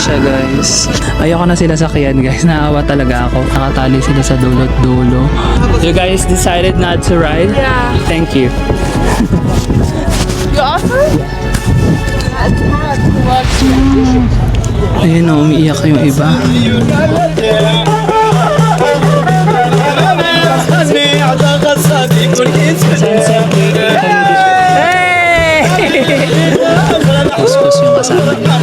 siya guys. Ayoko na sila sakyan guys. Naawa talaga ako. Nakatali sila sa dulo-dulo. You guys decided not to ride? Yeah. Thank you. You offer? That's hard to watch. Ayun o, umiiyak yung iba. Hey! Kuskus yung kasama niya.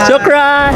Shukran!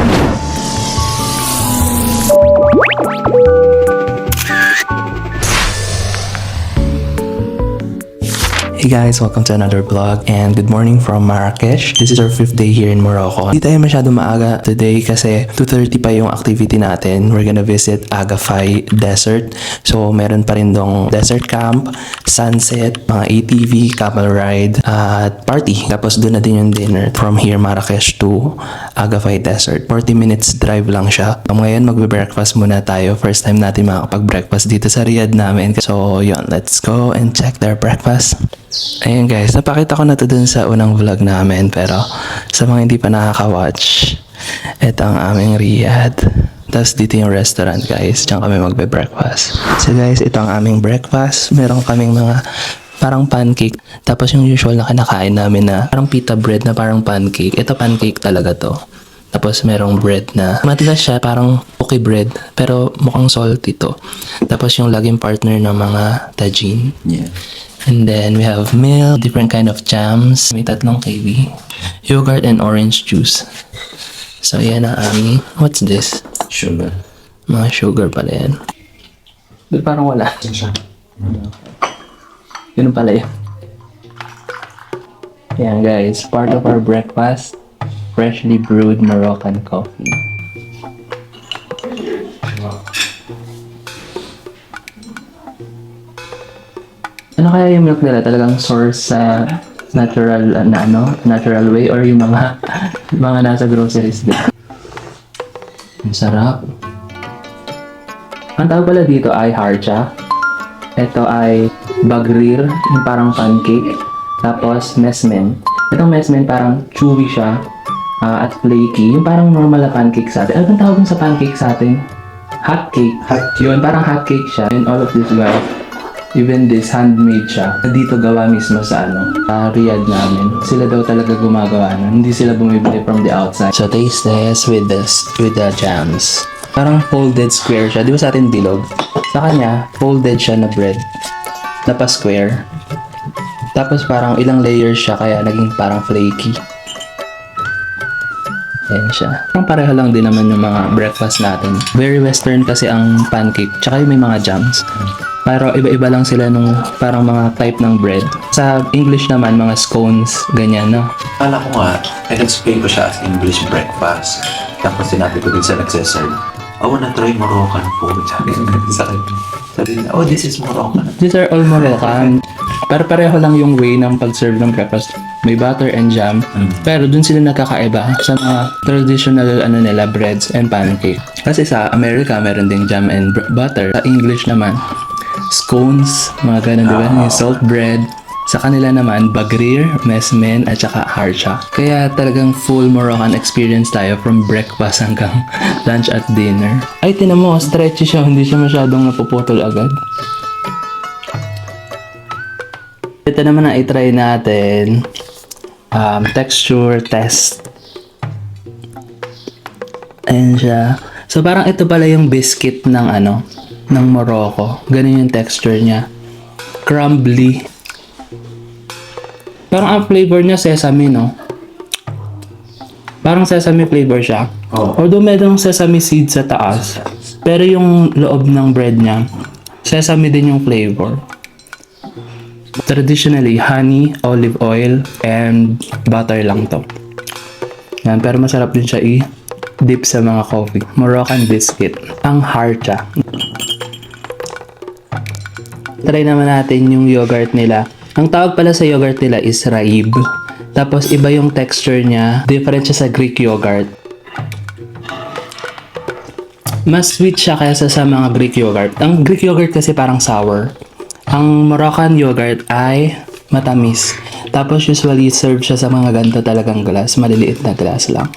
Hey guys, welcome to another vlog and good morning from Marrakesh. This is our 5th day here in Morocco. Hindi tayo masyado maaga today kasi 2:30 pa yung activity natin. We're gonna visit Agafay Desert. So meron pa rin dong desert camp, sunset, mga ATV, camel ride, at party. Tapos doon na din yung dinner from here Marrakesh to Agafay Desert. 40 minutes drive lang siya. Ngayon magbe-breakfast muna tayo. First time natin makakapag-breakfast dito sa Riyadh namin. So yun, let's go and check their breakfast. Ayun guys, napakita ko na to dun sa unang vlog namin, pero sa mga hindi pa nakaka-watch, ito ang aming Riyadh. Tapos dito yung restaurant guys, diyan kami magbe-breakfast. So guys, ito ang aming breakfast. Meron kaming mga parang pancake. Tapos yung usual na kinakain namin na parang pita bread na parang pancake. Ito pancake talaga to. Tapos merong bread na matigas siya, parang cookie bread, pero mukhang salty to. Tapos yung laging partner ng mga tajin. Yeah. And then we have milk, different kind of jams. May 3 KB. Yogurt and orange juice. So yan ang aming, what's this? Sugar. Mga sugar pala yan. But parang wala. Ganun pala yun. Yan guys, part of our breakfast, freshly brewed Moroccan coffee. Ano kaya yung milk nila? Talagang source sa natural natural way or yung mga mga nasa groceries din? Ang sarap. Ang tawag pala dito ay harcha. Ito ay bagrir, yung parang pancake. Tapos mesmen. Itong mesmen parang chewy siya at flaky. Yung parang normal na pancake sa atin. Ano bang tawag sa pancake sa atin? Hot cake. Yun, parang hot cake siya. And all of this guys. Even this, handmade siya. Dito gawa mismo sa Riyadh namin. Sila daw talaga gumagawa nun. Hindi sila bumibili from the outside. So taste this with the jams. Parang folded square siya. Di ba sa atin bilog? Sa kanya, folded siya na bread. Na pa-square. Tapos parang ilang layers siya kaya naging parang flaky. Ayan siya. Parang pareho lang din naman yung mga breakfast natin. Very western kasi ang pancake. Tsaka yung may mga jams. Pero iba-iba lang sila nung parang mga type ng bread. Sa English naman, mga scones, ganyan, no? Kala ko nga, explain ko siya as English breakfast. Tapos sinabi ko din sa nagsaserve, I wanna try Moroccan food. Sabi niya, oh, this is Moroccan. These are all Moroccan. Pero pareho lang yung way ng pag-serve ng breakfast. May butter and jam. Pero dun sila nakakaiba sa mga traditional nila, breads and pancake. Kasi sa America, meron ding jam and butter. Sa English naman, scones, mga ganun, diba? Yung salt bread. Sa kanila naman, bagrir, mesmen, at saka harcha. Kaya talagang full Moroccan experience tayo from breakfast hanggang lunch at dinner. Ay, tinan mo, stretchy siya. Hindi siya masyadong napuputol agad. Ito naman na i-try natin. Texture test. Ayan siya. So, parang ito pala yung biscuit ng ng Morocco. Ganun yung texture niya. Crumbly. Parang ang flavor niya sesame, no? Parang sesame flavor siya. Oh. Although merong sesame seed sa taas. Pero yung loob ng bread niya, sesame din yung flavor. Traditionally, honey, olive oil, and butter lang to. Yan, pero masarap din siya i-dip sa mga coffee. Moroccan biscuit. Ang harcha. Try naman natin yung yogurt nila. Ang tawag pala sa yogurt nila is raib. Tapos iba yung texture niya. Different siya sa Greek yogurt. Mas sweet siya kaysa sa mga Greek yogurt. Ang Greek yogurt kasi parang sour. Ang Moroccan yogurt ay matamis. Tapos usually serve siya sa mga ganito talagang glass. Maliliit na glass lang.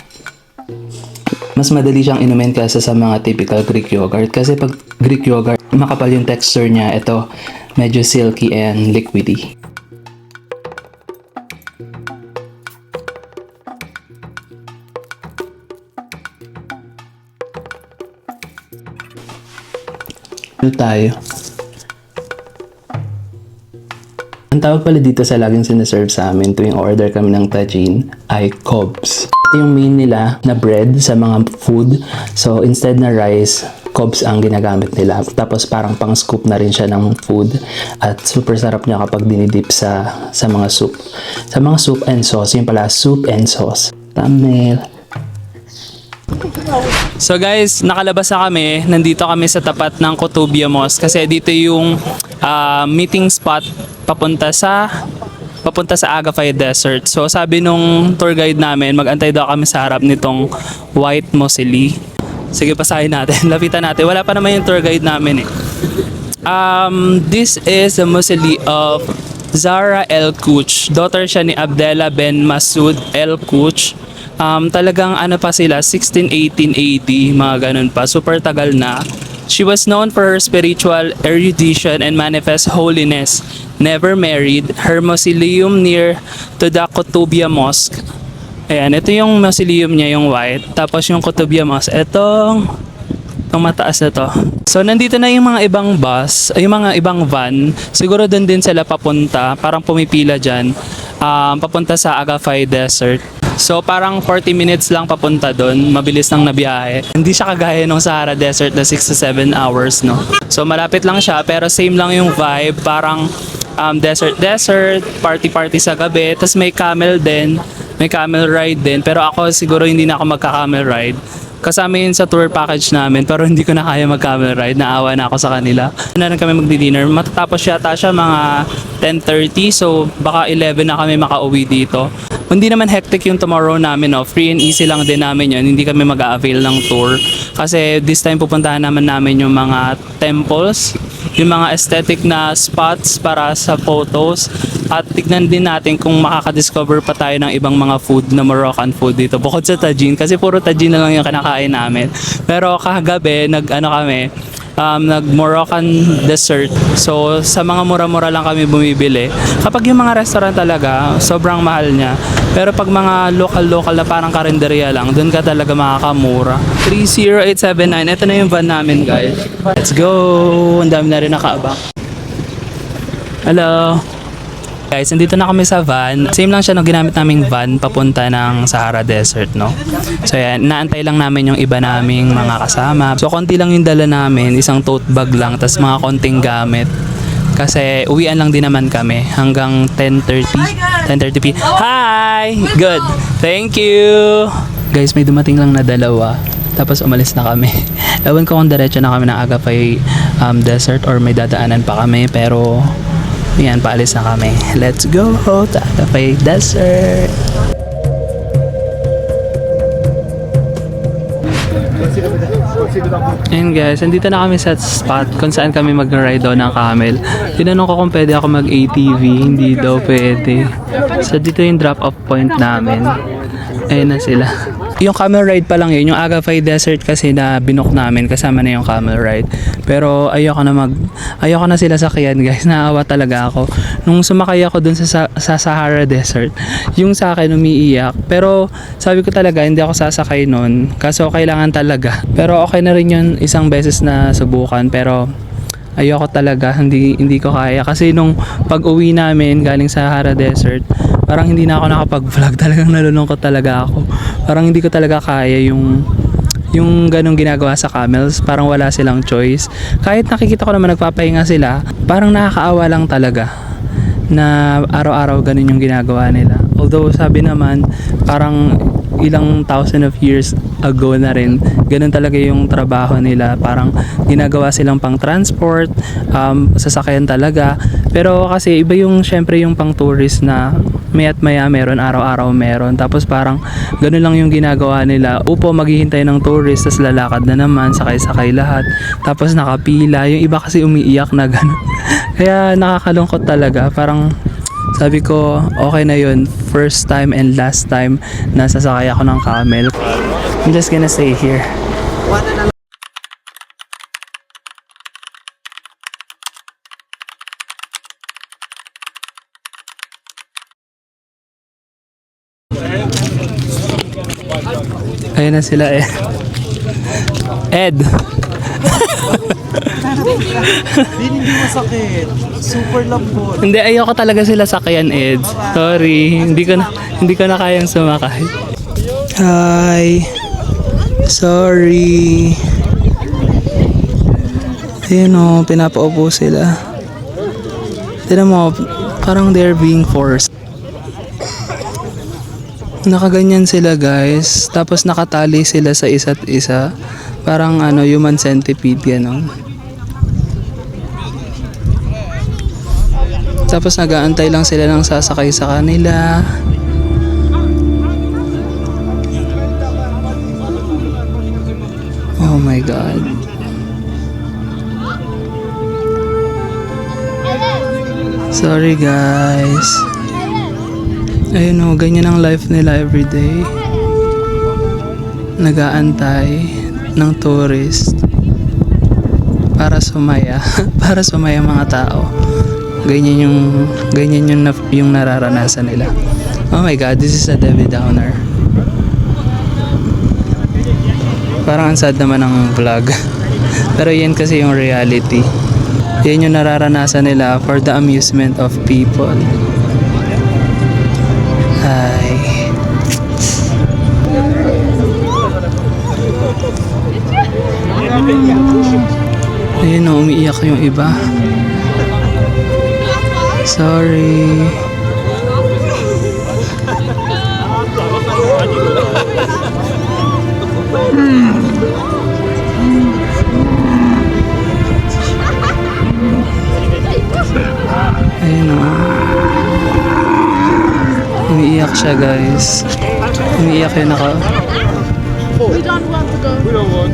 Mas madali siyang inumin kaysa sa mga typical Greek yogurt. Kasi pag Greek yogurt, makapal yung texture niya. Ito, medyo silky and liquidy. Ano tayo? Ang tawag pala dito sa laging sinaserve sa amin tuwing order kami ng tagine ay cobs. Ito yung main nila na bread sa mga food. So instead na rice, cobs ang ginagamit nila. Tapos parang pang scoop na rin siya ng food. At super sarap niya kapag dinidip sa mga soup. Sa mga soup and sauce, yun pala, soup and sauce. Thumbnail. So guys, nakalabas na kami. Nandito kami sa tapat ng Kutubia Mosque kasi dito yung meeting spot papunta sa Agafay Desert. So sabi nung tour guide namin, magantay daw kami sa harap nitong White Mausoleum. Sige, pasahin natin. Lapitan natin. Wala pa naman yung tour guide namin eh. This is the mausoleum of Zahra El Kuch. Daughter siya ni Abdallah bin Masoud El Kuch. Talagang ano pa sila, 1618 AD, mga ganun pa. Super tagal na. She was known for her spiritual erudition and manifest holiness. Never married. Her mausoleum near to the Kutubia Mosque. Ayan, ito yung mausoleum niya, yung white. Tapos yung Kutubia Mosque, itong mataas na to. So, nandito na yung mga ibang bus, yung mga ibang van. Siguro doon din sila papunta. Parang pumipila dyan. Papunta sa Agafay Desert. So parang 40 minutes lang papunta doon, mabilis nang nabiyahe. Hindi siya kagaya ng Sahara Desert na 6 to 7 hours, no? So malapit lang siya pero same lang yung vibe, parang desert, party sa gabi. Tapos may camel din, may camel ride din. Pero ako siguro hindi na ako magka-camel ride. Kasama yun sa tour package namin pero hindi ko na kaya mag-camel ride. Naawa na ako sa kanila. Na rin kami magdi-dinner. Matatapos yata siya mga 10:30 so baka 11 na kami makauwi dito. Hindi naman hectic yung tomorrow namin, no? Free and easy lang din namin yun. Hindi kami mag-a-avail ng tour. Kasi this time pupuntahan namin yung mga temples, yung mga aesthetic na spots para sa photos. At tignan din natin kung makaka-discover pa tayo ng ibang mga food na Moroccan food dito. Bukod sa tagine, kasi puro tagine na lang yung kinakain namin. Pero kagabi, nag Moroccan dessert. So, sa mga mura-mura lang kami bumibili. Kapag yung mga restaurant talaga, sobrang mahal niya. Pero pag mga local na parang karinderya lang, dun ka talaga makakamura. 30879. Ito na yung van namin, guys. Let's go! Ang dami na rin nakaabang. Hello! Guys, nandito na kami sa van. Same lang siya nung ginamit naming van papunta ng Sahara Desert, no? So yan, naantay lang namin yung iba naming mga kasama. So konti lang yung dala namin, isang tote bag lang, tas mga konting gamit. Kasi uwian lang din naman kami hanggang 10:30 p. Hi! Good! Thank you! Guys, may dumating lang na dalawa. Tapos umalis na kami. Ewan ko kung diretso na kami ng Agafay Desert or may dadaanan pa kami. Pero yan, paalis na kami. Let's go to Agafay Desert! Ayun guys, nandito na kami sa spot kung saan kami mag-ride daw ng camel. Tinanong ko kung pwede ako mag-ATV, hindi daw pwede. So dito yung drop-off point namin. Ayun na sila. Yung camel ride pa lang yun, yung Agafay Desert kasi na binook namin, kasama na yung camel ride. Pero ayoko na sila sakyan guys, naawa talaga ako. Nung sumakay ako dun sa Sahara Desert, yung sa akin umiiyak. Pero sabi ko talaga, hindi ako sasakay nun, kaso kailangan talaga. Pero okay na rin yun, isang beses na subukan, pero ayoko talaga, hindi ko kaya. Kasi nung pag-uwi namin galing sa Sahara Desert, parang hindi na ako nakapag-vlog. Talagang nalulungkot talaga ako. Parang hindi ko talaga kaya yung ganong ginagawa sa camels. Parang wala silang choice. Kahit nakikita ko naman nagpapahinga sila, parang nakakaawa lang talaga na araw-araw ganun yung ginagawa nila. Although sabi naman, parang ilang thousand of years ago na rin, ganun talaga yung trabaho nila. Parang ginagawa silang pang transport, sasakyan talaga. Pero kasi iba yung syempre yung pang tourist na maya't maya meron, araw-araw meron. Tapos parang ganun lang yung ginagawa nila. Upo, maghihintay ng tourist, tas lalakad na naman, sakay-sakay lahat. Tapos nakapila. Yung iba kasi umiiyak na ganun. Kaya nakakalungkot talaga. Parang sabi ko, okay na yun. First time and last time na sasakay ako ng camel. I'm just gonna stay here. Ayun na sila eh. Ed! Hindi masakit. Super lambot. Hindi, ayoko talaga sila sakyan, Ed. Sorry, hindi ko na kayang sumakay. Hi. Sorry. Ayun o, pinapaupo sila. Tignan mo, parang they're being forced. Nakaganyan sila guys, tapos nakatali sila sa isa't isa. Parang human centipede gano'n. Tapos nag-aantay lang sila ng sasakay sa kanila. Oh my God. Sorry guys. Ayun o, ganyan ang life nila everyday. Nag-aantay ng tourist para sumaya. Para sumaya mga tao. Ganyan yung nararanasan nila. Oh my God, this is a Debbie Downer. Parang ang sad naman ng vlog. Pero yan kasi yung reality. Yan yung nararanasan nila for the amusement of people. Hi. Ayun o, umiiyak yung iba. Sorry. Ayun o. Umiiyak siya guys. Umiiyak yung naka... We don't want to go. We don't want.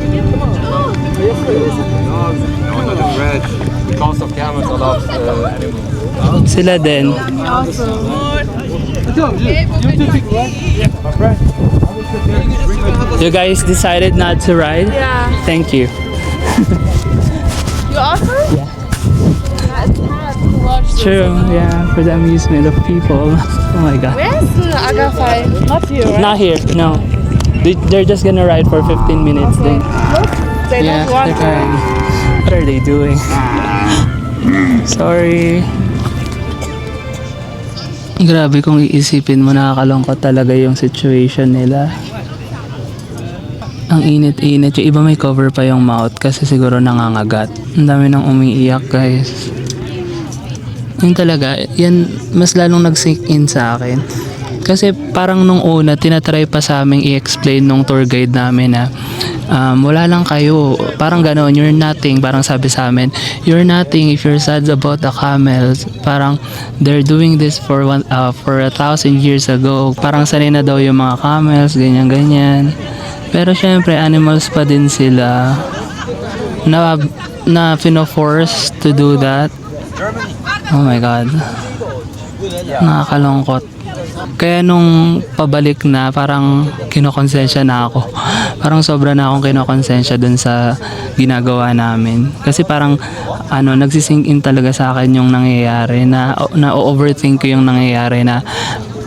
Red. Because of camels, a lot of animals. Sila din. You guys decided not to ride? Yeah. Thank you. You also? Yeah. It's hard to watch this. True, yeah, for the amusement of people. Oh my God. Where's the Agafai? Not here, right? Not here, no. They're just gonna ride for 15 minutes then. Look, they Yeah, don't want they're to. crying. What are they doing? Sorry. Grabe kung iisipin mo, nakakalungkot talaga yung situation nila. Ang init-init. Yung iba may cover pa yung mouth kasi siguro nangangagat. Ang dami nang umiiyak guys. Yun talaga, yan mas lalong nag-sink in sa akin. Kasi parang nung una, tinatry pa sa aming i-explain nung tour guide namin na wala lang kayo. Parang gano'n, you're nothing. Parang sabi sa amin, you're nothing if you're sad about the camels. Parang they're doing this for 1,000 years ago. Parang sanay na daw yung mga camels, ganyan-ganyan. Pero syempre, animals pa din sila na pino-force to do that. Oh my God. Nakakalungkot. Kaya nung pabalik na, parang kinokonsensya na ako. Parang sobra na akong kinokonsensya dun sa ginagawa namin. Kasi parang nagsisink in talaga sa akin yung nangyayari, na overthink ko yung nangyayari, na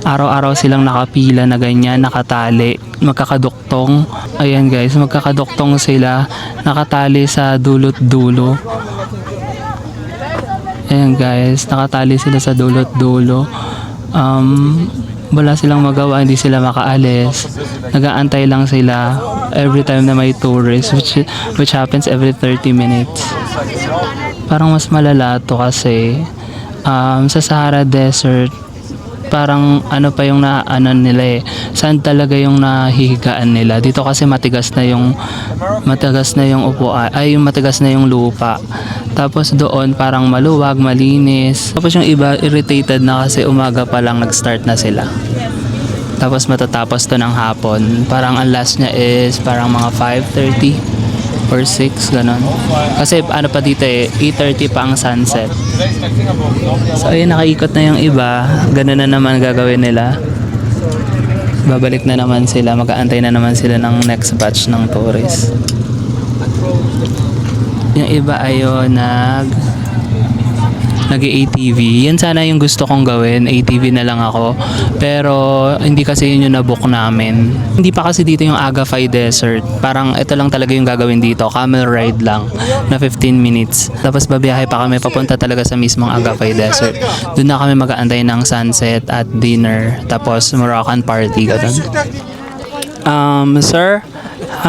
araw-araw silang nakapila na ganyan, nakatali, magkakaduktong. Ayan guys, magkakaduktong sila, nakatali sa dulot-dulo. Ayan guys, nakatali sila sa dulot-dulo. Wala silang magawa, hindi sila makaalis. Nag-aantay lang sila every time na may tourist, which happens every 30 minutes. Parang mas malala to kasi sa Sahara Desert, parang pa yung nila eh. Saan talaga yung nahihigaan nila. Dito kasi matigas na yung upuan, matigas na yung lupa. Tapos doon parang maluwag, malinis. Tapos yung iba irritated na kasi umaga pa lang nag-start na sila. Tapos matatapos to ng hapon. Parang ang last niya is parang mga 5:30 or 6, ganon. Kasi ano pa dito 8:30 pa ang sunset. So ayun, nakaikot na yung iba. Ganun na naman gagawin nila. Babalik na naman sila. Mag-aantay na naman sila ng next batch ng tourists. Yung iba ayun nag-ATV. Yan sana yung gusto kong gawin. ATV na lang ako. Pero hindi kasi yun yung nabook namin. Hindi pa kasi dito yung Agafay Desert. Parang ito lang talaga yung gagawin dito. Camel ride lang na 15 minutes. Tapos babiyahe pa kami papunta talaga sa mismong Agafay Desert. Doon na kami mag-aantay ng sunset at dinner. Tapos Moroccan party. Ganun.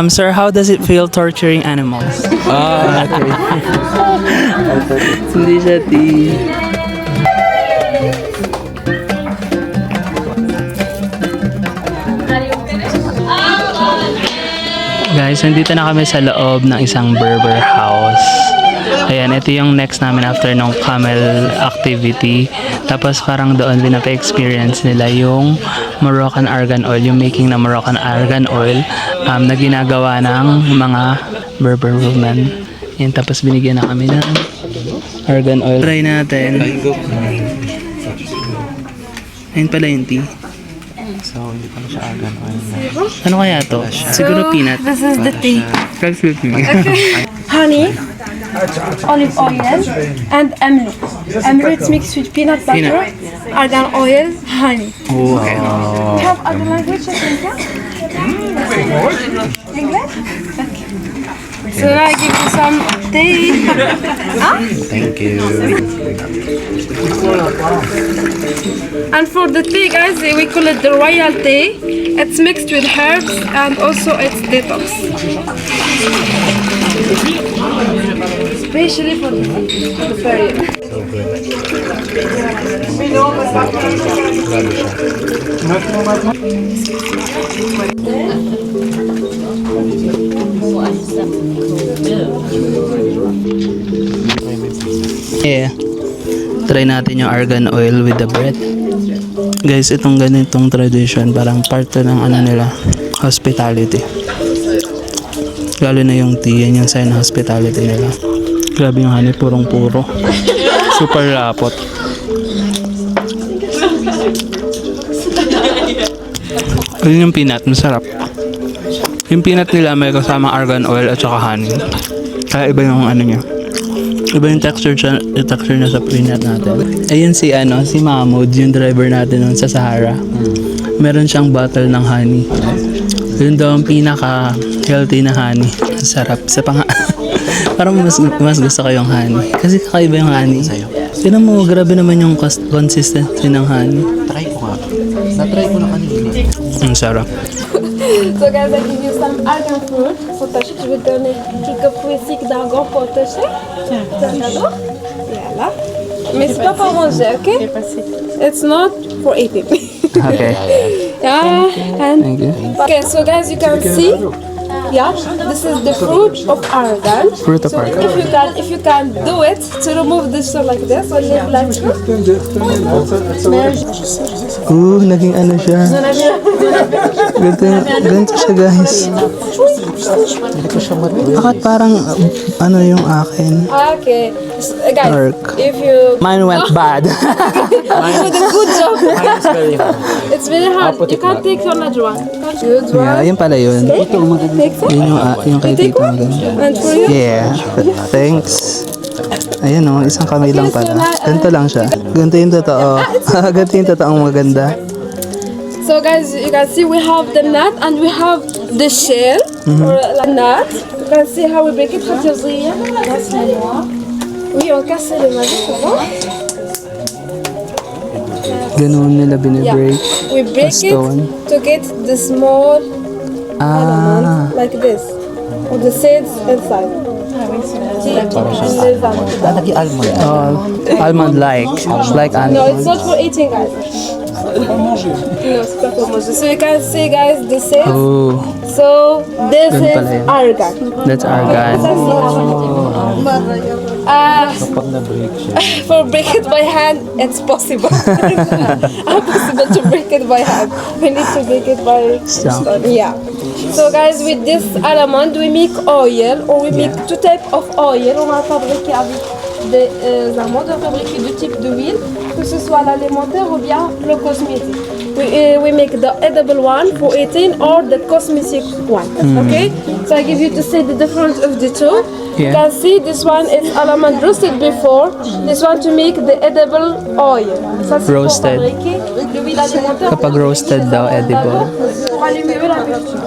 Sir, how does it feel torturing animals? Okay. Hindi siya Guys, nandito na kami sa loob ng isang Berber house. Ayan, ito yung next namin after nung camel activity. Tapos parang doon pinapa-experience nila yung Moroccan argan oil, yung making ng Moroccan argan oil na ginagawa ng mga Berber women. Yan, tapos binigyan na kami ng argan oil. Try natin. Ayun pala yung tea. So, hindi pa na siya argan oil. Ano kaya to? Siguro peanut. This is the tea. Excuse me. Honey, olive oil, and amlo. Amlo it's mixed with peanut butter, argan oil, honey. Okay. You have other languages in here? English? Okay. So I give you some tea. Thank you. And for the tea, guys, we call it the royal tea. It's mixed with herbs and also it's detox. Especially for the period. Yeah. Try natin yung argan oil with the bread. Guys, itong ganitong tradition, parang part to ng ano nila, hospitality. Lalo na yung tea, yan yung sign ng hospitality nila. Grabe yung honey, purong-puro. Super lapot. Ayun yung peanut, masarap. Yung peanut nila may kasama argan oil at saka honey. Kaya iba yung ano niya. Iba yung texture niya sa peanut natin. Ayun si Mahmoud, yung driver natin nun sa Sahara. Meron siyang bottle ng honey. Yun daw ang pinaka-healthy na honey. Sarap. Sa parang mas gusto ko yung honey. Kasi kakaiba yung honey. Tignan mo, grabe naman yung consistency ng honey. Try ko nga. Na-try ko na kanina. Ang sarap. So guys, I give you some argan fruit. So Tachik, je vais te donner quelques fruits secs d'argan pour Tachik. C'est un cadeau. Voilà. Mais c'est pas pour manger, ok? It's not for eating. Okay. Yeah. And Thank you. okay, so guys, you can see. Yeah, this is the fruit of argan. Fruit of So argan. if you can do it to remove this stuff like this, or leave like this. Naging ano siya. Ganito siya, guys. Bakit parang ano yung akin? Okay, so, guys, Dark. if you Mine went bad. you did a good job. It's very hard. You can't take another one. Good Yeah, one. yun pala yun. Take some. Yun yung kay Tito maganda. And for you. Yeah, thanks. Ayun o, isang kamay lang pala. Ganito lang siya. Ganito yung totoo. Ganito yung totoong maganda. So guys, you can see we have the nut and we have the shell or la nut. You can see how we break it. Oui, on casse le magie, c'est bon? Ganun nila binibreak. We break it stone. to get the small element like this, or the seeds inside. Lagi almond. Almond like. Like No, almond. it's not for eating, guys. No, it's not for manger. So you can see, guys, the seeds. Oh, So this Ganun is pala yun. argan. that's argan. pag na-break siya. For break it by hand, it's possible. Impossible to break it by hand. We need to break it by stone. Yeah. So guys, with this almond, we make oil, or we make two types of oil. On va fabriquer avec des amandes, on va fabriquer deux types d'huile, que ce soit l'alimentaire ou bien le cosmétique. We make the edible one for eating or the cosmetic one. Okay? So I give you to see the difference of the two. You Yeah. can see this one is almond roasted before. This one to make the edible oil. Ça, c'est pour Roasted. fabriquer l'huile alimentaire. Kapag roasted daw, edible. Pour allumer la peinture.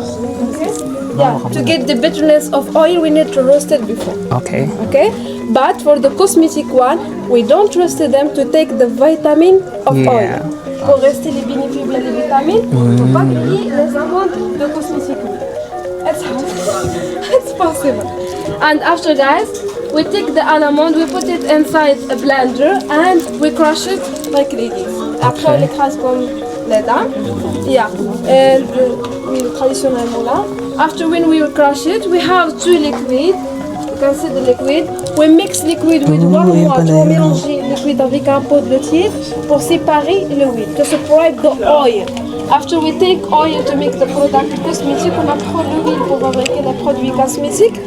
Okay? Yeah. To get the bitterness of oil, we need to roast it before. Okay. Okay? But for the cosmetic one, we don't roast them to take the vitamin of Yeah. oil. Pour rester les bénéfices et les vitamines, faut pas griller les amandes de cosmétique. It's possible. And after, guys, we take the almond, we put it inside a blender and we crush it like this. Après, on l'écrase comme les dames. Yeah. And traditionnellement là. After when we crush it, we have two liquid. You can see the liquid. We mix liquid with warm water. On mélange liquid avec un pot de liquide pour séparer le huile, to separate the oil. After we take oil to make the product cosmetic, on apprend l'huile pour fabriquer les produits cosmétiques.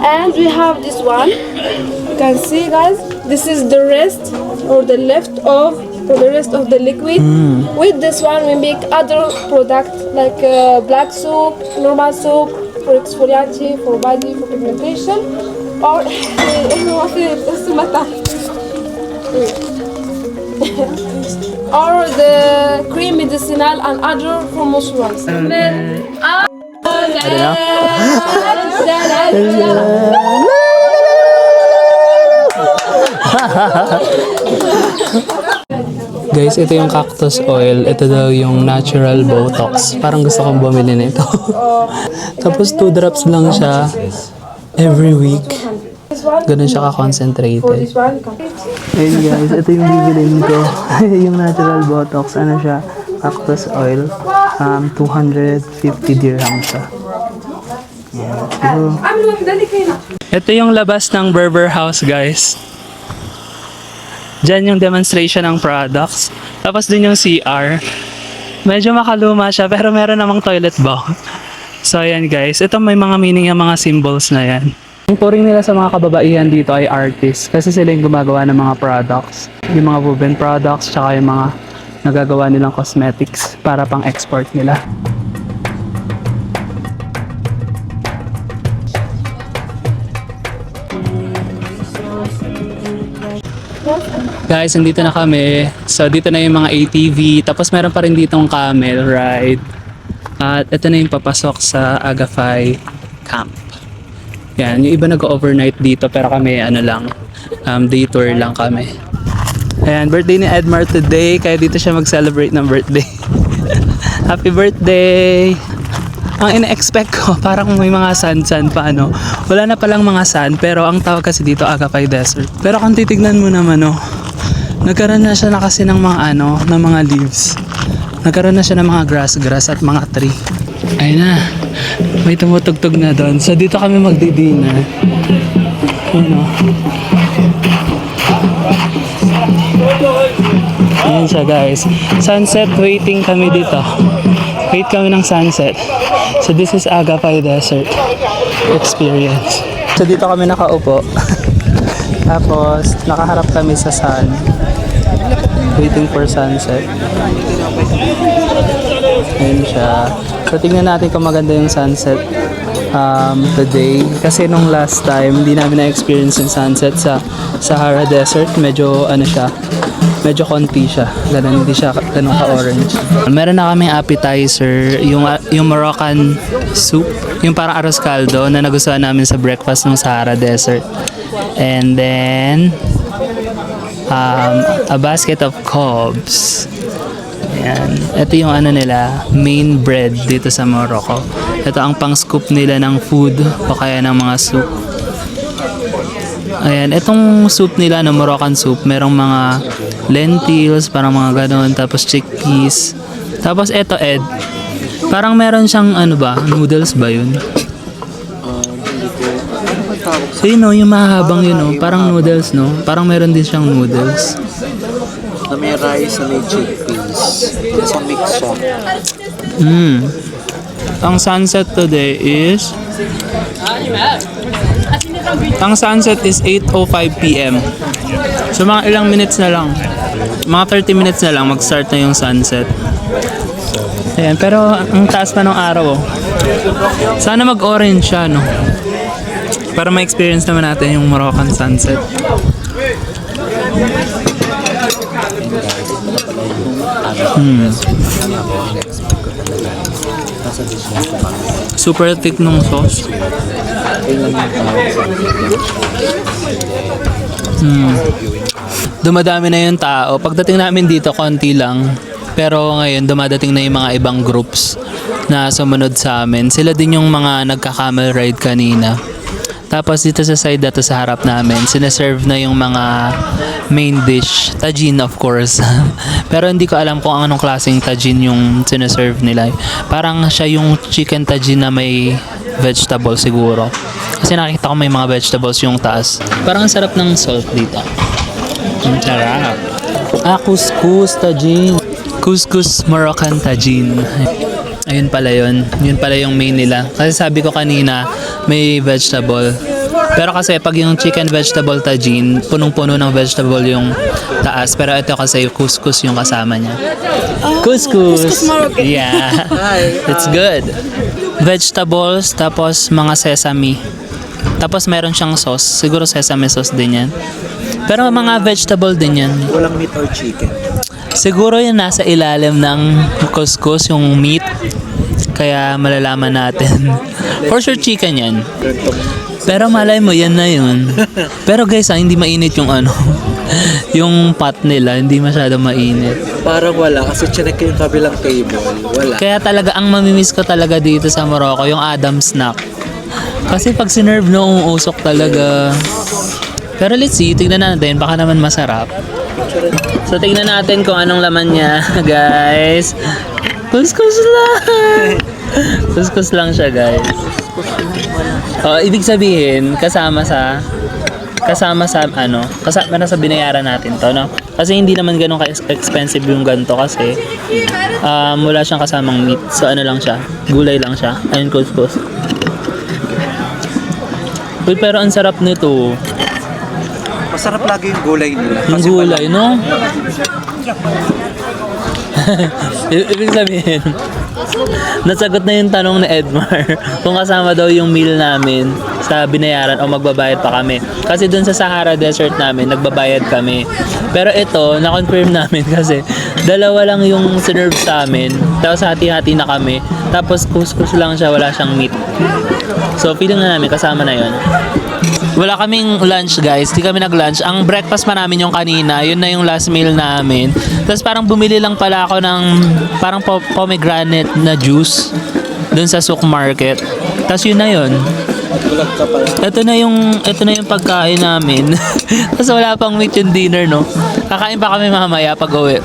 And we have this one. You can see, guys, this is the rest or the left of for the rest of the liquid. With this one, we make other products like black soap, normal soap, for exfoliating, for body, for pigmentation, or or the cream medicinal and other promotions. Guys, ito yung cactus oil. Ito daw yung natural Botox. Parang gusto kong bumili nito. Tapos 2 drops lang siya every week. Ganun siya ka-concentrated. Ayun guys, ito yung bibilin ko. Yung natural Botox. Ano siya? Cactus oil. 250 dirham siya. Ito yung labas ng Berber House, guys. Diyan yung demonstration ng products. Tapos din yung CR. Medyo makaluma siya, pero meron namang toilet bowl. So, ayan guys. Ito may mga meaning yung mga symbols na yan. Yung turing nila sa mga kababaihan dito ay artist. Kasi sila yung gumagawa ng mga products. Yung mga woven products, tsaka yung mga nagagawa nilang cosmetics para pang export nila. Guys, nandito na kami. So, dito na yung mga ATV. Tapos, meron pa rin ditong camel ride. At ito na yung papasok sa Agafay Camp. Yan, yung iba nag-overnight dito. Pero kami, ano lang, day tour lang kami. Ayan, birthday ni Edmar today. Kaya dito siya mag-celebrate ng birthday. Happy birthday! Ang ina-expect ko, parang may mga sand pa, ano. Wala na palang mga sand, pero ang tawag kasi dito Agafay Desert. Pero kung titignan mo naman, oh, nagkaroon na siya na kasi ng mga ano, ng mga leaves. Nagkaroon na siya ng mga grass at mga tree. Ayun na. May tumutugtog na doon. So dito kami magdi-dinner. Ano? Ayan siya guys. Sunset waiting kami dito. Wait kami ng sunset. So this is Agafay Desert experience. So dito kami nakaupo. Tapos nakaharap kami sa sun. Waiting for sunset. Ayan siya. So tingnan natin kung maganda yung sunset today. Kasi nung last time, hindi namin na-experience yung sunset sa Sahara Desert. Medyo ano siya, medyo konti siya. Ganun, hindi siya ganun ka-orange. Meron na kaming appetizer, yung Moroccan soup, yung parang arroz caldo na nagustuhan namin sa breakfast ng Sahara Desert. And then a basket of cobs. Ayan. Ito yung ano nila, main bread dito sa Morocco. Ito ang pang-scoop nila ng food o kaya ng mga soup. Ayan, itong soup nila na Moroccan soup, merong mga lentils, parang mga ganon, tapos chickpeas. Tapos ito, Ed, parang meron siyang ano ba, noodles ba yun? So yun no, yung mahabang yun no, parang noodles no, parang meron din siyang noodles. Na may rice na may chickpeas. It's a mix siya. Ang sunset today is 8:05 PM. So mga ilang minutes na lang. Mga 30 minutes na lang mag-start na yung sunset. Ayan, pero ang taas pa ng araw oh. Sana mag-orange siya no. Para ma-experience naman natin yung Moroccan sunset. Super thick nung sauce. Dumadami na yung tao. Pagdating namin dito, konti lang. Pero ngayon, dumadating na yung mga ibang groups na sumunod sa amin. Sila din yung mga nagka-camel ride kanina. Tapos dito sa side na to sa harap namin, sineserve na yung mga main dish. Tagine of course. Pero hindi ko alam kung anong klaseng tagine yung sineserve nila. Parang siya yung chicken tagine na may vegetable siguro. Kasi nakikita ko may mga vegetables yung taas. Parang ang sarap ng salt dito. Ang sarap. Couscous tagine. Couscous Moroccan tagine. Ayun pala yun. Yun pala yung main nila. Kasi sabi ko kanina, may vegetable. Pero kasi pag yung chicken vegetable tagine, punong-puno ng vegetable yung taas. Pero ito kasi couscous yung kasama niya. Couscous! Couscous Moroccan. Yeah. It's good. Vegetables, tapos mga sesame. Tapos meron siyang sauce. Siguro sesame sauce din yan. Pero mga vegetable din yan. Walang meat or chicken. Siguro yung nasa ilalim ng couscous, yung meat. Kaya malalaman natin. For sure chicken yan. Pero malay mo, yan na yun. Pero guys, hindi mainit yung ano. Yung pot nila, hindi masyado mainit. Parang wala kasi chinek ko yung kabilang table. Wala. Kaya talaga, ang mamimiss ko talaga dito sa Morocco, yung Adam snack. Kasi pag sinerve no, uusok talaga. Pero let's see, tignan natin, baka naman masarap. So tignan natin kung anong laman niya, guys. Couscous lang. Couscous lang siya, guys. Oh, ibig sabihin, kasama na sa binayaran natin to, no? Kasi hindi naman ganun ka-expensive yung ganito kasi wala siyang kasamang meat. So ano lang siya, gulay lang siya. Ayun, couscous. Uy, pero ang sarap nito. Masarap lagi yung gulay nila. Yung gulay, no? Ibig sabihin, nasagot na yung tanong ni Edmar kung kasama daw yung meal namin sa binayaran o magbabayad pa kami. Kasi dun sa Sahara Desert namin, nagbabayad kami. Pero ito, na-confirm namin kasi dalawa lang yung sinerve sa amin. Tapos hati-hati na kami. Tapos couscous lang siya, wala siyang meat. So feeling na namin, kasama na yun. Wala kaming lunch guys, di kami nag-lunch. Ang breakfast pa namin yung kanina, yun na yung last meal namin. Tapos parang bumili lang pala ako ng parang pomegranate na juice dun sa souk market. Tapos yun na yun. Ito na yung pagkain namin. Tapos wala pang meat yung dinner, no? Kakain pa kami mamaya pag uwi.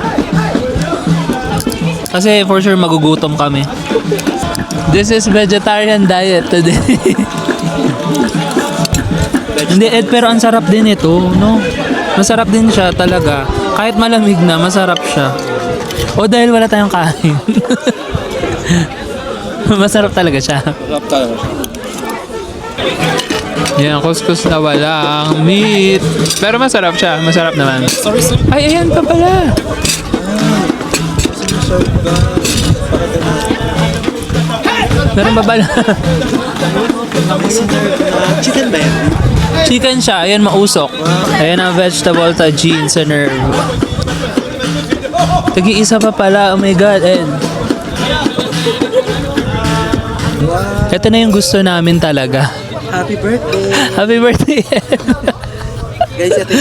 Kasi for sure magugutom kami. This is vegetarian diet today. Hindi, pero ang sarap din ito, no? Masarap din siya talaga. Kahit malamig na, masarap siya. O dahil wala tayong kain. Masarap talaga siya. Masarap talaga siya. Yan, couscous na walang meat. Pero masarap siya, masarap naman. Ay, ayan pa pala. Meron ba pala? Chicken ba yan? Chicken siya, ayan mausok. Ayan ang vegetable tagine sa nerve. Tagi-isa pa pala, oh my god, Ed. Ito na yung gusto namin talaga. Happy birthday! Happy birthday, Ed. Guys, ito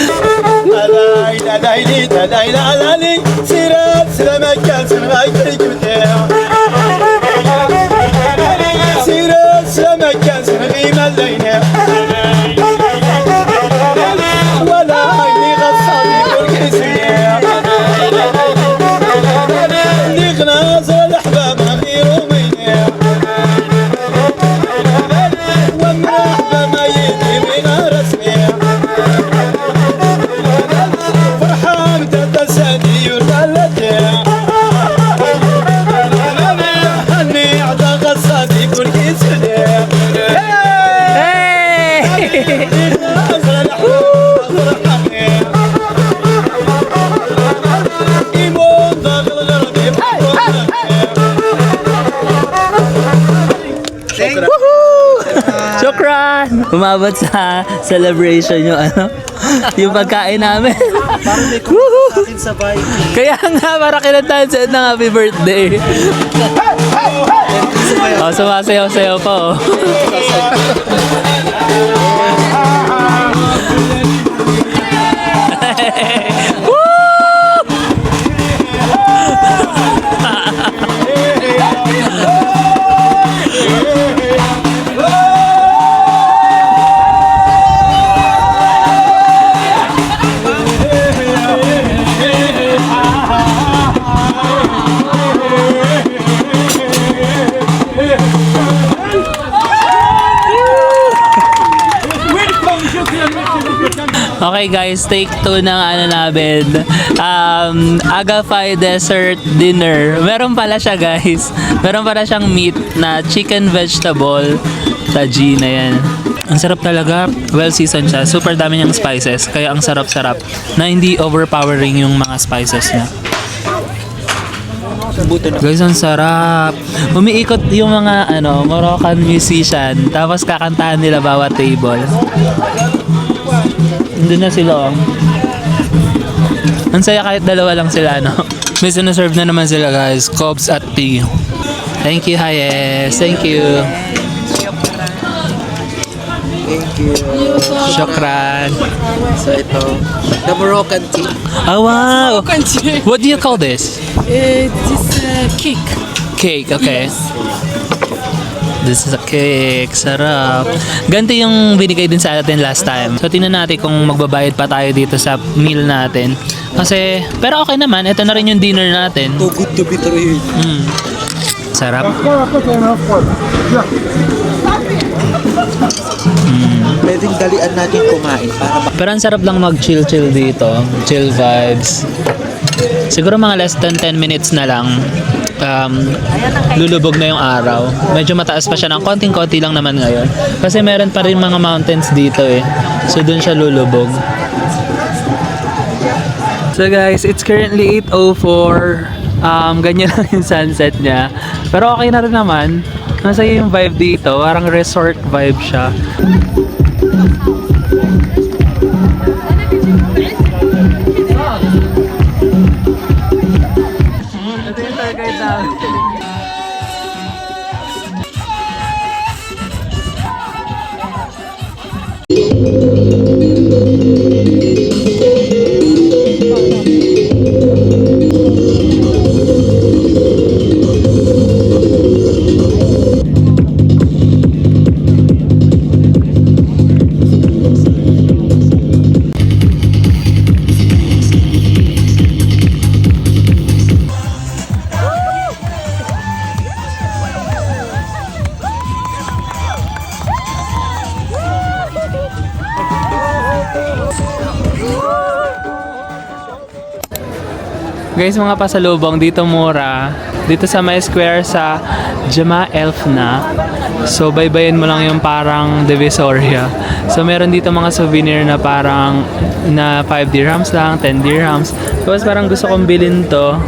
ومرحبا ما يدي من umabot sa celebration yung ano, yung pagkain namin. Parang may kumakain sa akin sa Viking. Kaya nga, para kinantahan sa ng happy birthday. Oh, sumasayaw-sayaw pa oh. Okay guys, take 2 ng ano namin. Agafay dessert dinner. Meron pala siya guys. Meron pala siyang meat na chicken vegetable. Taji na yan. Ang sarap talaga. Well seasoned siya. Super dami niyang spices. Kaya ang sarap-sarap. Na hindi overpowering yung mga spices niya. Guys, ang sarap. Umiikot yung mga Moroccan musician. Tapos kakantahan nila bawat table. Doon na sila oh. Ang saya kahit dalawa lang sila May sinaserve na naman sila guys. Cobs at tea. Thank you Hayes. Thank you. Thank you. Shukran. So ito, the Moroccan tea. Oh wow. What do you call this? This cake. Cake, okay. This is a cake. Sarap. Ganito yung binigay din sa atin last time. So, tingnan natin kung magbabayad pa tayo dito sa meal natin. Kasi, pero okay naman. Ito na rin yung dinner natin. Too good to be true. Sarap. Pwedeng dalian natin kumain para Pero ang sarap lang mag-chill-chill dito. Chill vibes. Siguro mga less than 10 minutes na lang. Lulubog na yung araw. Medyo mataas pa siya ng konting-konti lang naman ngayon. Kasi meron pa rin mga mountains dito eh. So dun siya lulubog. So guys, it's currently 8:04. Ganyan lang yung sunset niya. Pero okay na rin naman. Masaya yung vibe dito. Parang resort vibe siya. Guys, mga pasalubong dito mura. Dito sa May Square sa Jama Elfna. So, baybayin mo lang yung parang Divisoria. So, meron dito mga souvenir na parang na 5 dirhams lang, 10 dirhams. Tapos parang gusto kong bilhin to.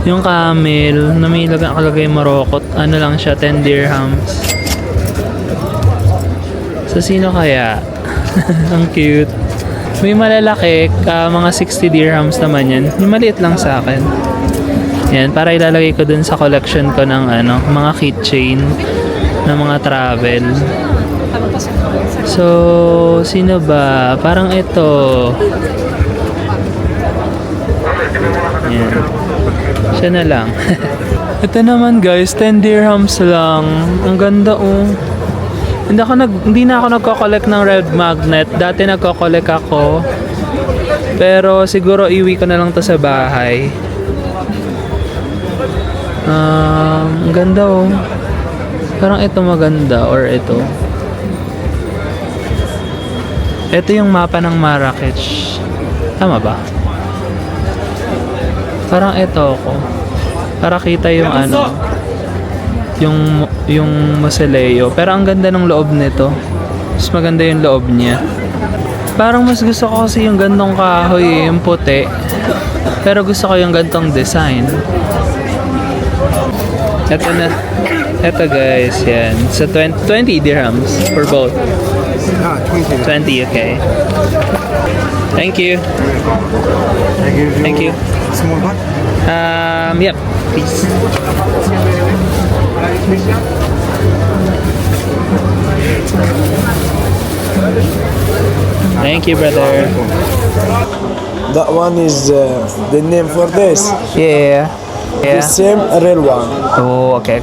Yung camel na may nakalagay Morocco. Ano lang siya, 10 dirhams. So, sino kaya? Ang cute. May malalaki, mga 60 dirhams naman yan. Yung maliit lang sa akin. Yan, para ilalagay ko dun sa collection ko ng mga keychain ng mga travel. So, sino ba? Parang ito. Yan. Siya na lang. Ito naman guys, 10 dirhams lang. Ang ganda oh. Hindi na ako nagko-collect ng red magnet. Dati nagko-collect ako. Pero siguro iwi ko na lang to sa bahay. Ang ganda oh. Parang ito maganda or ito. Ito yung mapa ng Marrakech. Tama ba? Parang ito ako. Para kita yung yung mausoleo. Pero ang ganda ng loob nito. Mas maganda yung loob niya. Parang mas gusto ko kasi yung gantong kahoy, yung puti. Pero gusto ko yung gantong design. Ito na. Ito guys, yan. Sa 20 dirhams for both. Ah, 20. 20, okay. Thank you. Thank you. Small bag? Yep, please. Thank you, brother. That one is the name for this. Yeah. The same real one. Oh, okay.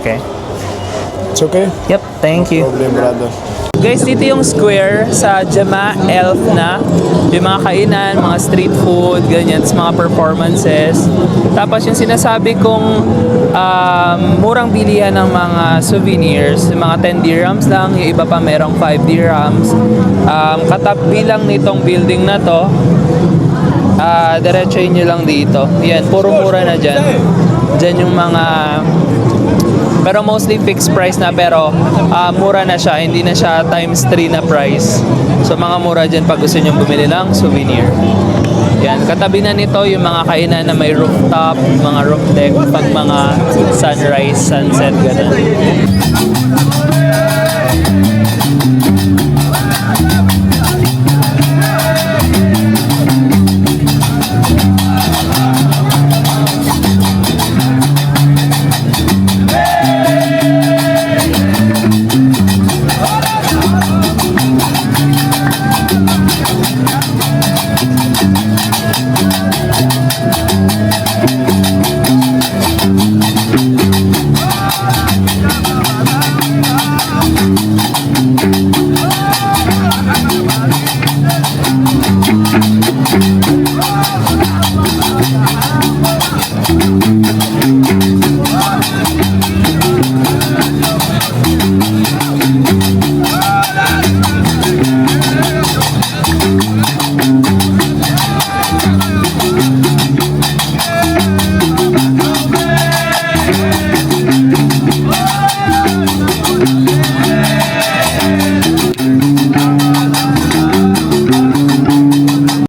It's okay? Yep, thank you. Problem, brother. Guys, dito yung square sa Jama Elf na. Yung mga kainan, mga street food, ganyan, tas mga performances. Tapos yung sinasabi kong murang bilihan ng mga souvenirs, yung mga 10 dirhams lang, yung iba pa merong 5 dirhams. Katabi lang nitong building na to. Diretsoin nyo lang dito. Yan, puro mura na dyan. Dyan yung mga... Pero mostly fixed price na, pero mura na siya. Hindi na siya times 3 na price. So mga mura dyan pag gusto nyo bumili ng souvenir. Yan, katabi na nito yung mga kainan na may rooftop, mga roof deck, pag mga sunrise, sunset, gano'n.